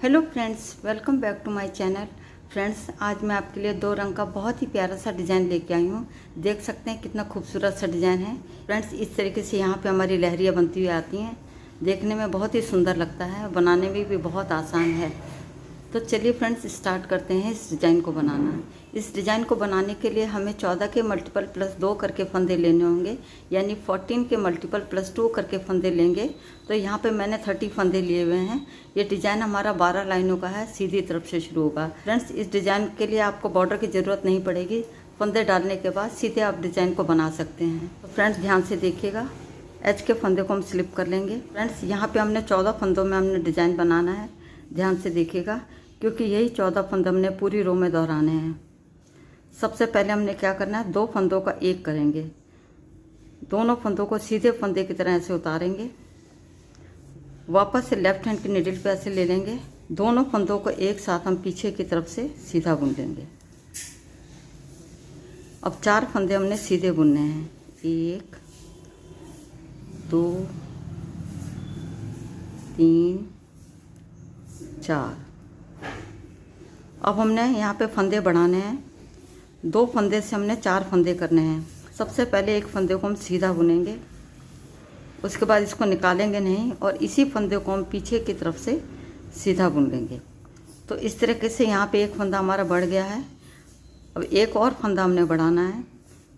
Hello friends, welcome back to my channel. Friends, आज मैं आपके लिए दो रंग का बहुत ही प्यारा सा डिज़ाइन लेके आई हूँ। देख सकते हैं कितना खूबसूरत सा डिज़ाइन है। फ्रेंड्स, इस तरीके से यहाँ पे हमारी लहरियाँ बनती हुई आती हैं। देखने में बहुत ही सुंदर लगता है, बनाने में भी बहुत आसान है। तो चलिए फ्रेंड्स, स्टार्ट करते हैं इस डिज़ाइन को बनाना। इस डिज़ाइन को बनाने के लिए हमें 14 के मल्टीपल प्लस 2 करके फंदे लेने होंगे, यानी 14 के मल्टीपल प्लस 2 करके फंदे लेंगे। तो यहाँ पे मैंने 30 फंदे लिए हुए हैं। ये डिज़ाइन हमारा 12 लाइनों का है, सीधी तरफ से शुरू होगा। फ्रेंड्स, इस डिज़ाइन के लिए आपको बॉर्डर की ज़रूरत नहीं पड़ेगी। फंदे डालने के बाद सीधे आप डिज़ाइन को बना सकते हैं। तो फ्रेंड्स, ध्यान से देखिएगा। एच के फंदे को हम स्लिप कर लेंगे। फ्रेंड्स, यहाँ पे हमने 14 फंदों में हमने डिज़ाइन बनाना है। ध्यान से देखिएगा, क्योंकि यही 14 फंदे हमने पूरी रो में दोहराने हैं। सबसे पहले हमने क्या करना है, 2 फंदों का एक करेंगे। दोनों फंदों को सीधे फंदे की तरह ऐसे उतारेंगे। वापस से लेफ्ट हैंड की निडल पे ऐसे ले लेंगे। दोनों फंदों को एक साथ हम पीछे की तरफ से सीधा बुन लेंगे। अब 4 फंदे हमने सीधे बुनने हैं। 1 2 3 4। अब हमने यहाँ पे फंदे बढ़ाने हैं। 2 फंदे से हमने 4 फंदे करने हैं। सबसे पहले एक फंदे को हम सीधा बुनेंगे, उसके बाद इसको निकालेंगे नहीं और इसी फंदे को हम पीछे की तरफ से सीधा बुन लेंगे। तो इस तरीके से यहाँ पे एक फंदा हमारा बढ़ गया है। अब एक और फंदा हमने बढ़ाना है।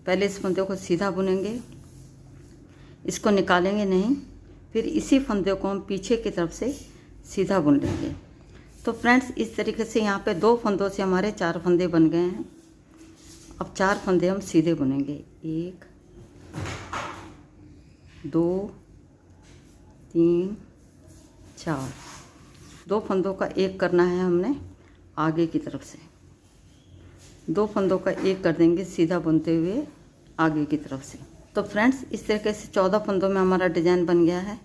पहले इस फंदे को सीधा बुनेंगे, इसको निकालेंगे नहीं, फिर इसी फंदे को हम पीछे की तरफ से सीधा बुन लेंगे। तो फ्रेंड्स, इस तरीके से यहाँ पे 2 फंदों से हमारे 4 फंदे बन गए हैं। अब 4 फंदे हम सीधे बुनेंगे। 1 2 3 4। 2 फंदों का एक करना है हमने आगे की तरफ से। 2 फंदों का एक कर देंगे सीधा बुनते हुए आगे की तरफ से। तो फ्रेंड्स, इस तरीके से 14 फंदों में हमारा डिज़ाइन बन गया है।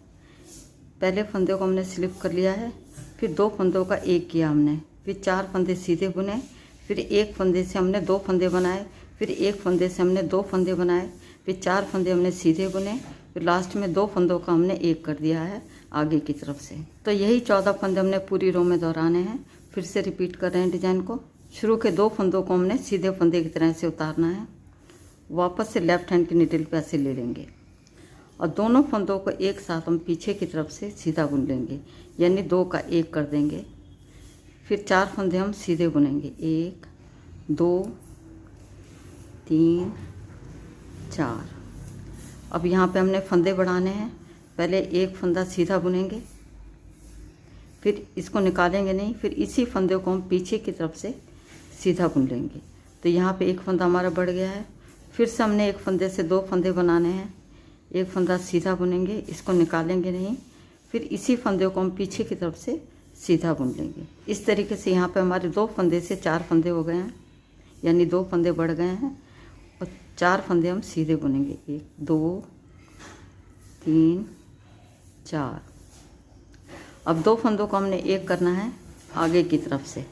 पहले फंदे को हमने स्लिप कर लिया है, फिर 2 फंदों का एक किया हमने, फिर 4 फंदे सीधे बुने, फिर एक फंदे से हमने 2 फंदे बनाए, फिर एक फंदे से हमने 2 फंदे बनाए, फिर 4 फंदे हमने सीधे बुने, फिर लास्ट में 2 फंदों का हमने एक कर दिया है आगे की तरफ से। तो यही 14 फंदे हमने पूरी रो में दोहराने हैं। फिर से रिपीट कर रहे हैं डिज़ाइन को। शुरू के 2 फंदों को हमने सीधे फंदे की तरह से उतारना है। वापस से लेफ्ट हैंड की निडल पे ऐसे ले लेंगे और दोनों फंदों को एक साथ हम पीछे की तरफ से सीधा बुन लेंगे, यानी 2 का एक कर देंगे। फिर 4 फंदे हम सीधे बुनेंगे। 1 2 3 4। अब यहाँ पे हमने फंदे बढ़ाने हैं। पहले एक फंदा सीधा बुनेंगे, फिर इसको निकालेंगे नहीं, फिर इसी फंदे को हम पीछे की तरफ से सीधा बुन लेंगे। तो यहाँ पे एक फंदा हमारा बढ़ गया है। फिर से हमने एक फंदे से 2 फंदे बनाने हैं। एक फंदा सीधा बुनेंगे, इसको निकालेंगे नहीं, फिर इसी फंदे को हम पीछे की तरफ से सीधा बुन लेंगे। इस तरीके से यहाँ पे हमारे 2 फंदे से 4 फंदे हो गए हैं, यानी 2 फंदे बढ़ गए हैं और 4 फंदे हम सीधे बुनेंगे। 1 2 3 4। अब 2 फंदों को हमने एक करना है आगे की तरफ से।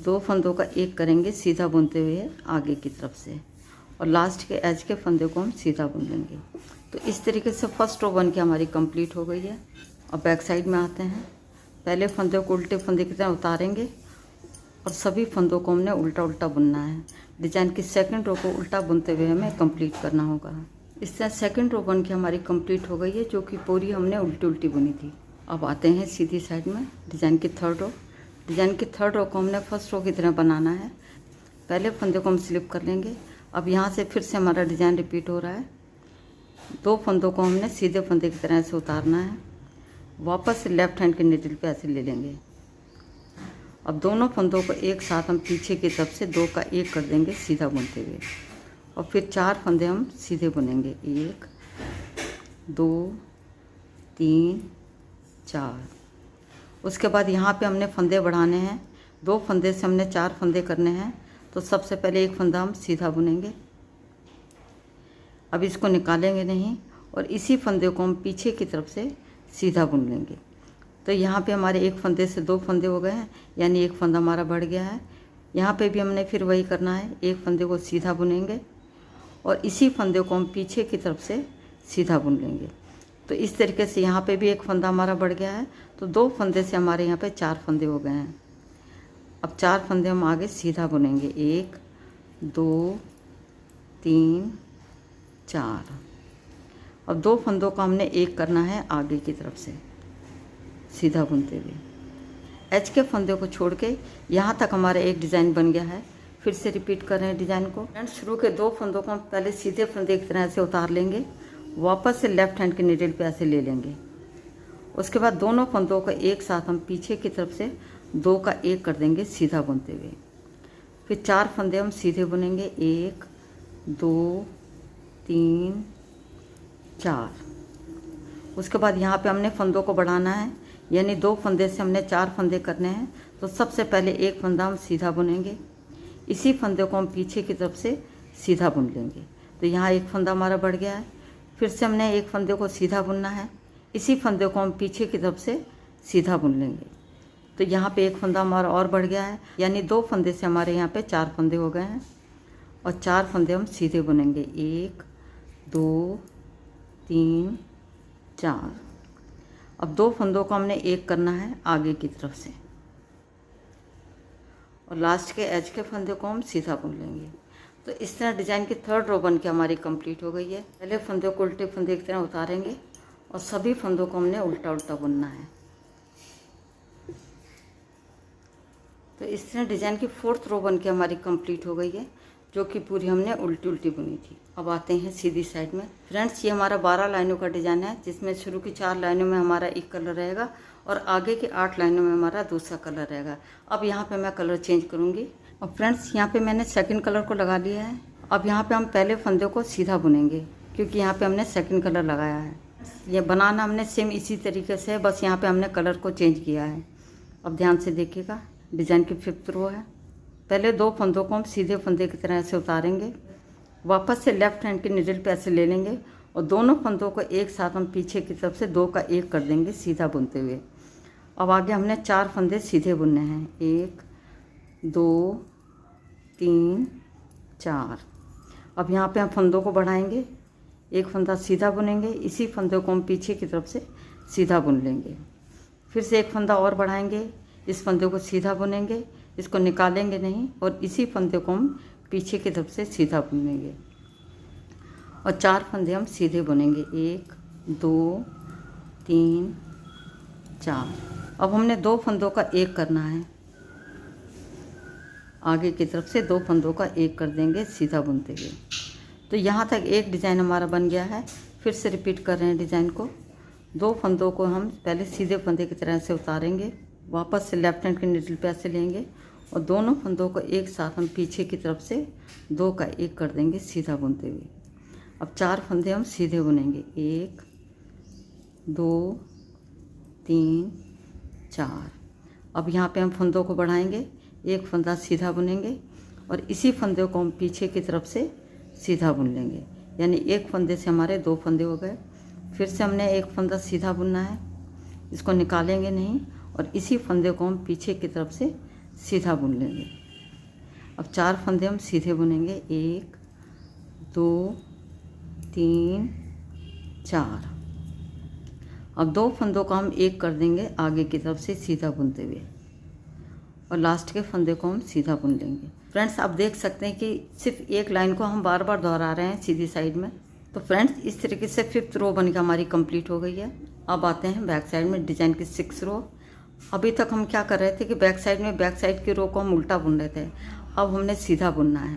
2 फंदों का एक करेंगे सीधा बुनते हुए आगे की तरफ से, और लास्ट के एज के फंदे को हम सीधा बुन लेंगे। तो इस तरीके से फर्स्ट रो बन के हमारी कंप्लीट हो गई है। अब बैक साइड में आते हैं। पहले फंदे को उल्टे फंदे की तरह उतारेंगे और सभी फंदों को हमने उल्टा उल्टा बुनना है। डिज़ाइन की सेकंड रो को उल्टा बुनते हुए हमें कंप्लीट करना होगा। इस तरह सेकंड रो बन के हमारी कंप्लीट हो गई है, जो कि पूरी हमने उल्टी उल्टी बुनी थी। अब आते हैं सीधी साइड में डिज़ाइन की थर्ड रो। डिज़ाइन की थर्ड रो को हमने फर्स्ट रो की तरह बनाना है। पहले फंदे को हम स्लिप कर लेंगे। अब यहाँ से फिर से हमारा डिज़ाइन रिपीट हो रहा है। 2 फंदों को हमने सीधे फंदे की तरह से उतारना है। वापस से लेफ्ट हैंड के निडल पे ऐसे ले लेंगे। अब दोनों फंदों को एक साथ हम पीछे की तरफ से 2 का एक कर देंगे सीधा बुनते हुए, और फिर 4 फंदे हम सीधे बुनेंगे। 1 2 3 4। उसके बाद यहाँ पे हमने फंदे बढ़ाने हैं। 2 फंदे से हमने 4 फंदे करने हैं। तो सबसे पहले एक फंदा हम सीधा बुनेंगे। अब इसको निकालेंगे नहीं और इसी फंदे को हम पीछे की तरफ से सीधा बुन लेंगे। तो यहाँ पे हमारे एक फंदे से 2 फंदे हो गए हैं, यानी एक फंदा हमारा बढ़ गया है। यहाँ पे भी हमने फिर वही करना है। एक फंदे को सीधा बुनेंगे और इसी फंदे को हम पीछे की तरफ से सीधा बुन लेंगे। तो इस तरीके से यहाँ पे भी एक फंदा हमारा बढ़ गया है। तो 2 फंदे से हमारे यहाँ पे 4 फंदे हो गए हैं। अब 4 फंदे हम आगे सीधा बुनेंगे, 1 2 3 4। अब 2 फंदों को हमने एक करना है आगे की तरफ से सीधा बुनते हुए। एच के फंदे को छोड़ के यहाँ तक हमारा एक डिज़ाइन बन गया है। फिर से रिपीट कर रहे हैं डिज़ाइन को। फ्रेंड्स, शुरू के 2 फंदों को हम पहले सीधे फंदे की तरह से उतार लेंगे, वापस से लेफ्ट हैंड के नीडल पे ऐसे ले लेंगे। उसके बाद दोनों फंदों को एक साथ हम पीछे की तरफ से 2 का 1 कर देंगे सीधा बुनते हुए। फिर 4 फंदे हम सीधे बुनेंगे, 1 2 3 4। उसके बाद यहाँ पे हमने फंदों को बढ़ाना है, यानी 2 फंदे से हमने 4 फंदे करने हैं। तो सबसे पहले एक फंदा हम सीधा बुनेंगे, इसी फंदे को हम पीछे की तरफ से सीधा बुन लेंगे। तो यहाँ एक फंदा हमारा बढ़ गया है। फिर से हमने एक फंदे को सीधा बुनना है, इसी फंदे को हम पीछे की तरफ से सीधा बुन लेंगे। तो यहाँ पे एक फंदा हमारा और बढ़ गया है, यानी 2 फंदे से हमारे यहाँ पे 4 फंदे हो गए हैं। और 4 फंदे हम सीधे बुनेंगे, 1 2 3 4। अब 2 फंदों को हमने एक करना है आगे की तरफ से, और लास्ट के एज के फंदे को हम सीधा बुन लेंगे। तो इस तरह डिज़ाइन की 3rd रो बन के हमारी कंप्लीट हो गई है। पहले फंदे को उल्टे फंदे की तरह उतारेंगे और सभी फंदों को हमने उल्टा उल्टा बुनना है। तो इस तरह डिज़ाइन की 4th रो बन के हमारी कंप्लीट हो गई है, जो कि पूरी हमने उल्टी उल्टी बुनी थी। अब आते हैं सीधी साइड में। फ्रेंड्स, ये हमारा 12 लाइनों का डिज़ाइन है, जिसमें शुरू की 4 लाइनों में हमारा एक कलर रहेगा और आगे की 8 लाइनों में हमारा दूसरा कलर रहेगा। अब यहाँ पे मैं कलर चेंज करूँगी। और फ्रेंड्स, यहाँ पे मैंने सेकंड कलर को लगा लिया है। अब यहाँ पे हम पहले फंदे को सीधा बुनेंगे, क्योंकि यहाँ पे हमने सेकंड कलर लगाया है। ये बनाना हमने सेम इसी तरीके से है, बस यहाँ पे हमने कलर को चेंज किया है। अब ध्यान से देखिएगा, डिज़ाइन की 5th रो है। पहले 2 फंदों को हम सीधे फंदे की तरह ऐसे उतारेंगे, वापस से लेफ्ट हैंड के निडल पे ऐसे ले लेंगे और दोनों फंदों को एक साथ हम पीछे की तरफ से 2 का 1 कर देंगे सीधा बुनते हुए। अब आगे हमने 4 फंदे सीधे बुनने हैं, 1 2 3 4। अब यहाँ पे हम फंदों को बढ़ाएंगे, एक फंदा सीधा बुनेंगे, इसी फंदे को हम पीछे की तरफ से सीधा बुन लेंगे। फिर से एक फंदा और बढ़ाएंगे, इस फंदे को सीधा बुनेंगे, इसको निकालेंगे नहीं और इसी फंदे को हम पीछे की तरफ से सीधा बुनेंगे। और 4 फंदे हम सीधे बुनेंगे, 1 2 3 4। अब हमने 2 फंदों का 1 करना है, आगे की तरफ से 2 फंदों का 1 कर देंगे सीधा बुनते हुए। तो यहाँ तक एक डिज़ाइन हमारा बन गया है। फिर से रिपीट कर रहे हैं डिज़ाइन को। 2 फंदों को हम पहले सीधे फंदे की तरह से उतारेंगे, वापस से लेफ्ट हैंड के निडल पे ऐसे लेंगे और दोनों फंदों को एक साथ हम पीछे की तरफ से 2 का 1 कर देंगे सीधा बुनते हुए। अब 4 फंदे हम सीधे बुनेंगे, 1 2 3 4। अब यहाँ पे हम फंदों को बढ़ाएंगे, एक फंदा सीधा बुनेंगे और इसी फंदे को हम पीछे की तरफ से सीधा बुन लेंगे, यानी एक फंदे से हमारे 2 फंदे हो गए। फिर से हमने एक फंदा सीधा बुनना है, इसको निकालेंगे नहीं और इसी फंदे को हम पीछे की तरफ से सीधा बुन लेंगे। अब 4 फंदे हम सीधे बुनेंगे, 1 2 3 4। अब 2 फंदों को हम 1 कर देंगे आगे की तरफ से सीधा बुनते हुए और लास्ट के फंदे को हम सीधा बुन लेंगे। फ्रेंड्स, आप देख सकते हैं कि सिर्फ एक लाइन को हम बार बार दोहरा रहे हैं सीधी साइड में। तो फ्रेंड्स, इस तरीके से 5th रो बनकर हमारी कंप्लीट हो गई है। अब आते हैं बैक साइड में डिज़ाइन की 6th रो। अभी तक हम क्या कर रहे थे कि बैक साइड की रो को हम उल्टा बुन रहे थे। अब हमने सीधा बुनना है।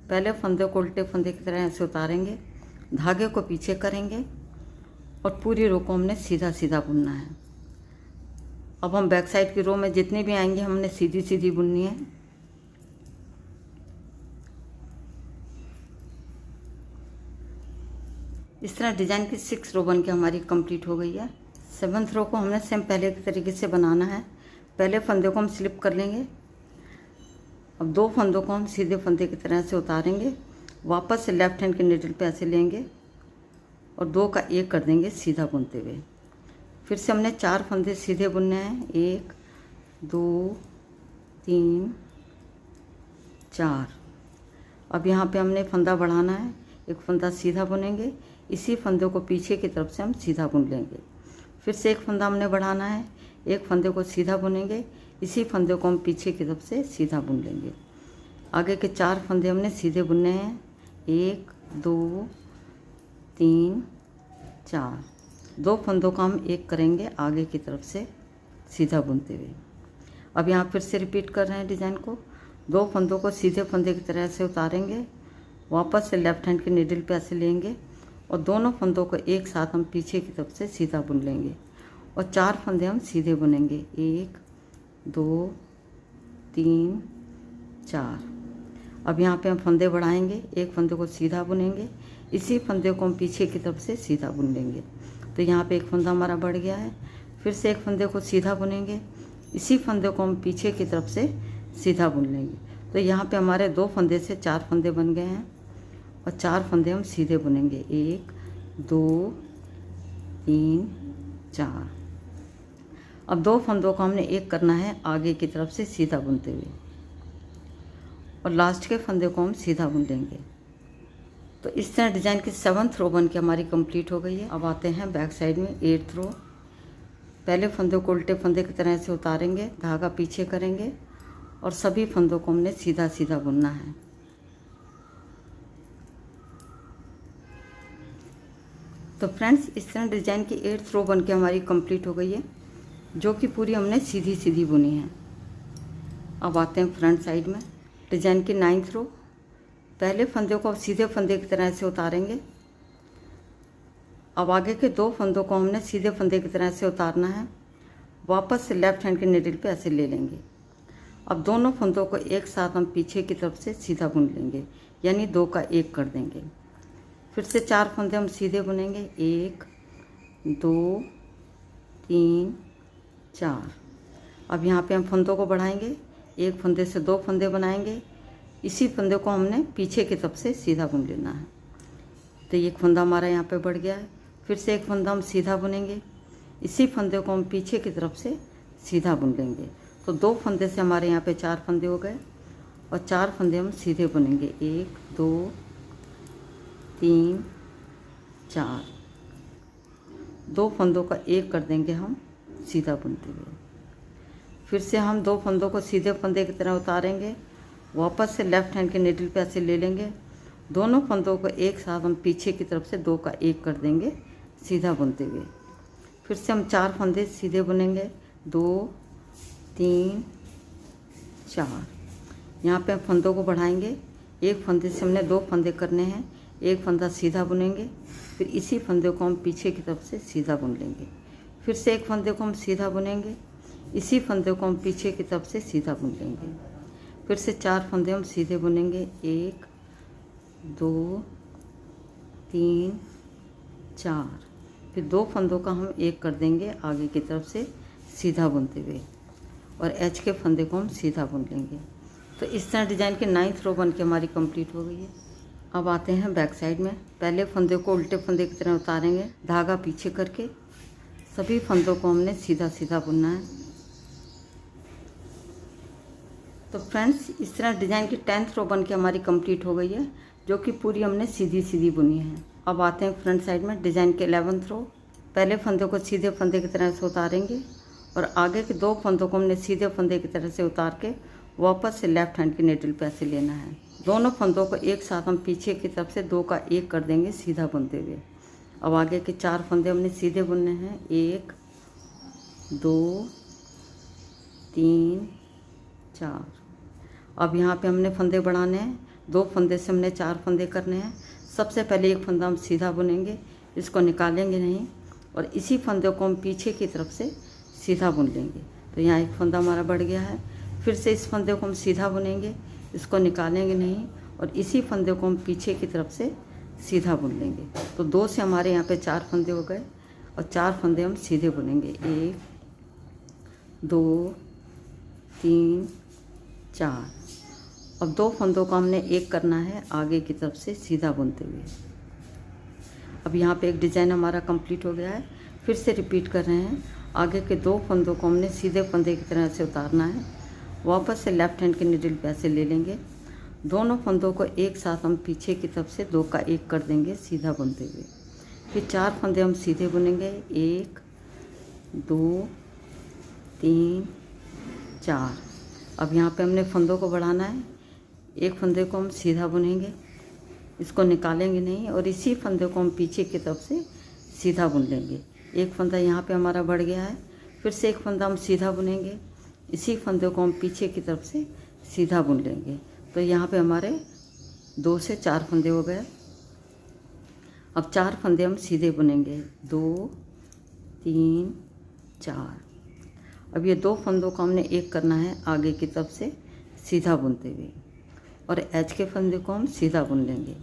पहले फंदे को उल्टे फंदे की तरह ऐसे उतारेंगे, धागे को पीछे करेंगे और पूरी रो को हमने सीधा सीधा बुनना है। अब हम बैक साइड की रो में जितनी भी आएंगे हमने सीधी सीधी बुननी है। इस तरह डिज़ाइन की 6 रो बन के हमारी कंप्लीट हो गई है। 7th रो को हमने सेम पहले के तरीके से बनाना है। पहले फंदे को हम स्लिप कर लेंगे, अब 2 फंदों को हम सीधे फंदे की तरह से उतारेंगे, वापस से लेफ्ट हैंड के निडल पे ऐसे लेंगे और 2 का 1 कर देंगे सीधा बुनते हुए। फिर से हमने 4 फंदे सीधे बुनने हैं, 1 2 3 4। अब यहाँ पे हमने फंदा बढ़ाना है, एक फंदा सीधा बुनेंगे, इसी फंदे को पीछे की तरफ से हम सीधा बुन लेंगे। फिर से एक फंदा हमने बढ़ाना है, एक फंदे को सीधा बुनेंगे, इसी फंदे को हम पीछे की तरफ से सीधा बुन लेंगे। आगे के 4 फंदे हमने सीधे बुनने हैं, 1 2 3 4। 2 फंदों का हम एक करेंगे आगे की तरफ से सीधा बुनते हुए। अब यहाँ फिर से रिपीट कर रहे हैं डिज़ाइन को। 2 फंदों को सीधे फंदे की तरह से उतारेंगे, वापस से लेफ्ट हैंड के नीडल पे ऐसे लेंगे और दोनों फंदों को एक साथ हम पीछे की तरफ से सीधा बुन लेंगे और 4 फंदे हम सीधे बुनेंगे, 1 2 3 4। अब यहाँ पे हम फंदे बढ़ाएंगे, एक फंदे को सीधा बुनेंगे, इसी फंदे को हम पीछे की तरफ से सीधा बुन लेंगे। तो यहाँ पे एक फंदा हमारा बढ़ गया है। फिर से एक फंदे को सीधा बुनेंगे, इसी फंदे को हम पीछे की तरफ से सीधा बुन लेंगे। तो यहाँ पे हमारे 2 फंदे से 4 फंदे बन गए हैं और 4 फंदे हम सीधे बुनेंगे, 1 2 3 4। अब 2 फंदों को हमने एक करना है आगे की तरफ से सीधा बुनते हुए और लास्ट के फंदे को हम सीधा बुन लेंगे। तो इस तरह डिज़ाइन की 7th रो बन के हमारी कंप्लीट हो गई है। अब आते हैं बैक साइड में 8th रो। पहले फंदे को उल्टे फंदे की तरह से उतारेंगे, धागा पीछे करेंगे और सभी फंदों को हमने सीधा सीधा बुनना है। तो फ्रेंड्स, इस तरह डिज़ाइन की 8th रो बन के हमारी कंप्लीट हो गई है, जो कि पूरी हमने सीधी सीधी बुनी है। अब आते हैं फ्रंट साइड में डिज़ाइन की 9th रो। पहले फंदे को सीधे फंदे की तरह से उतारेंगे। अब आगे के 2 फंदों को हमने सीधे फंदे की तरह से उतारना है, वापस से लेफ्ट हैंड के नीडल पे ऐसे ले लेंगे। अब दोनों फंदों को एक साथ हम पीछे की तरफ से सीधा बुन लेंगे, यानी 2 का 1 कर देंगे। फिर से 4 फंदे हम सीधे बुनेंगे, 1 2 3 4। अब यहाँ पे हम फंदों को बढ़ाएंगे, एक फंदे से 2 फंदे बनाएंगे, इसी फंदे को हमने पीछे की तरफ से सीधा बुन लेना है। तो एक फंदा हमारा यहाँ पे बढ़ गया है। फिर से एक फंदा हम सीधा बुनेंगे, इसी फंदे को हम पीछे की तरफ से सीधा बुन लेंगे। तो 2 फंदे से हमारे यहाँ पे 4 फंदे हो गए और 4 फंदे हम सीधे बुनेंगे, 1 2 3 4। 2 फंदों का 1 कर देंगे हम सीधा बुनते हुए। फिर से हम 2 फंदों को सीधे फंदे की तरह उतारेंगे, वापस से लेफ्ट हैंड के नीडल पे ऐसे ले लेंगे, दोनों फंदों को एक साथ हम पीछे की तरफ से 2 का 1 कर देंगे सीधा बुनते हुए। फिर से हम 4 फंदे सीधे बुनेंगे, 2 3 4। यहाँ पे हम फंदों को बढ़ाएंगे, एक फंदे से हमने 2 फंदे करने हैं, एक फंदा सीधा बुनेंगे, फिर इसी फंदे को हम पीछे की तरफ से सीधा बुन लेंगे। फिर से एक फंदे को हम सीधा बुनेंगे, इसी फंदे को हम पीछे की तरफ से सीधा बुन लेंगे। फिर से 4 फंदे हम सीधे बुनेंगे, 1 2 3 4। फिर 2 फंदों का हम 1 कर देंगे आगे की तरफ से सीधा बुनते हुए और एच के फंदे को हम सीधा बुन लेंगे। तो इस तरह डिज़ाइन की 9th रो बन के हमारी कंप्लीट हो गई है। अब आते हैं बैक साइड में। पहले फंदे को उल्टे फंदे की तरह उतारेंगे, धागा पीछे करके सभी फंदों को हमने सीधा सीधा बुनना है। तो फ्रेंड्स, इस तरह डिज़ाइन की 10th रो बन के हमारी कंप्लीट हो गई है, जो कि पूरी हमने सीधी सीधी बुनी है। अब आते हैं फ्रंट साइड में डिज़ाइन के 11th रो। पहले फंदे को सीधे फंदे की तरह से उतारेंगे और आगे के 2 फंदों को हमने सीधे फंदे की तरह से उतार के वापस से लेफ्ट हैंड के नीडल पे ऐसे लेना है। दोनों फंदों को एक साथ हम पीछे की तरफ से 2 का 1 कर देंगे सीधा बुनते हुए। अब आगे के 4 फंदे हमने सीधे बुनने हैं, 1 2 3 4। अब यहाँ पे हमने फंदे बढ़ाने हैं, 2 फंदे से हमने 4 फंदे करने हैं। सबसे पहले एक फंदा हम सीधा बुनेंगे, इसको निकालेंगे नहीं और इसी फंदे को हम पीछे की तरफ से सीधा बुन लेंगे। तो यहाँ एक फंदा हमारा बढ़ गया है। फिर से इस फंदे को हम सीधा बुनेंगे, इसको निकालेंगे नहीं और इसी फंदे को हम पीछे की तरफ से सीधा बुन लेंगे। तो 2 से हमारे यहाँ पे 4 फंदे हो गए और 4 फंदे हम सीधे बुनेंगे, 1 2 3 4। अब 2 फंदों को हमने 1 करना है आगे की तरफ से सीधा बुनते हुए। अब यहाँ पे एक डिज़ाइन हमारा कंप्लीट हो गया है। फिर से रिपीट कर रहे हैं, आगे के 2 फंदों को हमने सीधे फंदे की तरह से उतारना है, वापस से लेफ्ट हैंड के नीडल पे ऐसे ले लेंगे, दोनों फंदों को एक साथ हम पीछे की तरफ से 2 का 1 कर देंगे सीधा बुनते हुए फिर 4 फंदे हम सीधे बुनेंगे, 1 2 3 4। अब यहाँ पे हमने फंदों को बढ़ाना है। एक फंदे को हम सीधा बुनेंगे, इसको निकालेंगे नहीं, और इसी फंदे को हम पीछे की तरफ से सीधा बुन लेंगे। एक फंदा यहाँ पे हमारा बढ़ गया है, फिर से एक फंदा हम सीधा बुनेंगे, इसी फंदे को हम पीछे की तरफ से सीधा बुन लेंगे। तो यहाँ पे हमारे 2 से 4 फंदे हो गए। अब 4 फंदे हम सीधे बुनेंगे, 2 3 4। अब ये 2 फंदों को हमने एक करना है आगे की तरफ से सीधा बुनते हुए, और एज के फंदे को हम सीधा बुन लेंगे।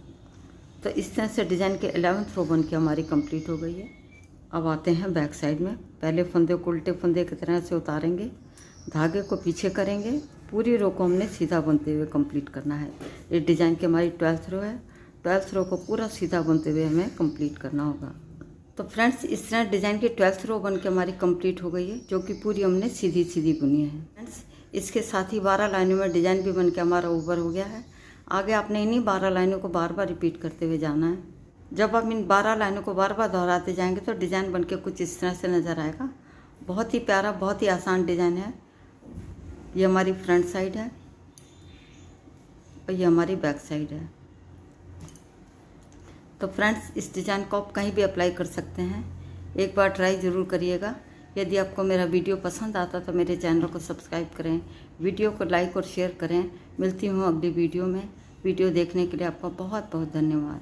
तो इस तरह से डिज़ाइन के 11th रो बन के हमारी कंप्लीट हो गई है। अब आते हैं बैक साइड में। पहले फंदे को उल्टे फंदे की तरह से उतारेंगे, धागे को पीछे करेंगे, पूरी रो को हमने सीधा बुनते हुए कंप्लीट करना है। ये डिज़ाइन की हमारी 12th रो है। 12th रो को पूरा सीधा बुनते हुए हमें कंप्लीट करना होगा। तो फ्रेंड्स, इस तरह डिज़ाइन की 12th रो बन के हमारी कंप्लीट हो गई है, जो कि पूरी हमने सीधी सीधी बुनी है। फ्रेंड्स, इसके साथ ही 12 लाइनों में डिज़ाइन भी बन के हमारा ओवर हो गया है। आगे आपने इन्हीं 12 लाइनों को बार बार रिपीट करते हुए जाना है। जब आप इन 12 लाइनों को बार बार दोहराते जाएंगे तो डिज़ाइन बन के कुछ इस तरह से नज़र आएगा। बहुत ही प्यारा, बहुत ही आसान डिज़ाइन है। ये हमारी फ्रंट साइड है और ये हमारी बैक साइड है। तो फ्रेंड्स, इस डिज़ाइन को आप कहीं भी अप्लाई कर सकते हैं। एक बार ट्राई ज़रूर करिएगा। यदि आपको मेरा वीडियो पसंद आता तो मेरे चैनल को सब्सक्राइब करें, वीडियो को लाइक और शेयर करें। मिलती हूँ अगली वीडियो में। वीडियो देखने के लिए आपका बहुत बहुत धन्यवाद।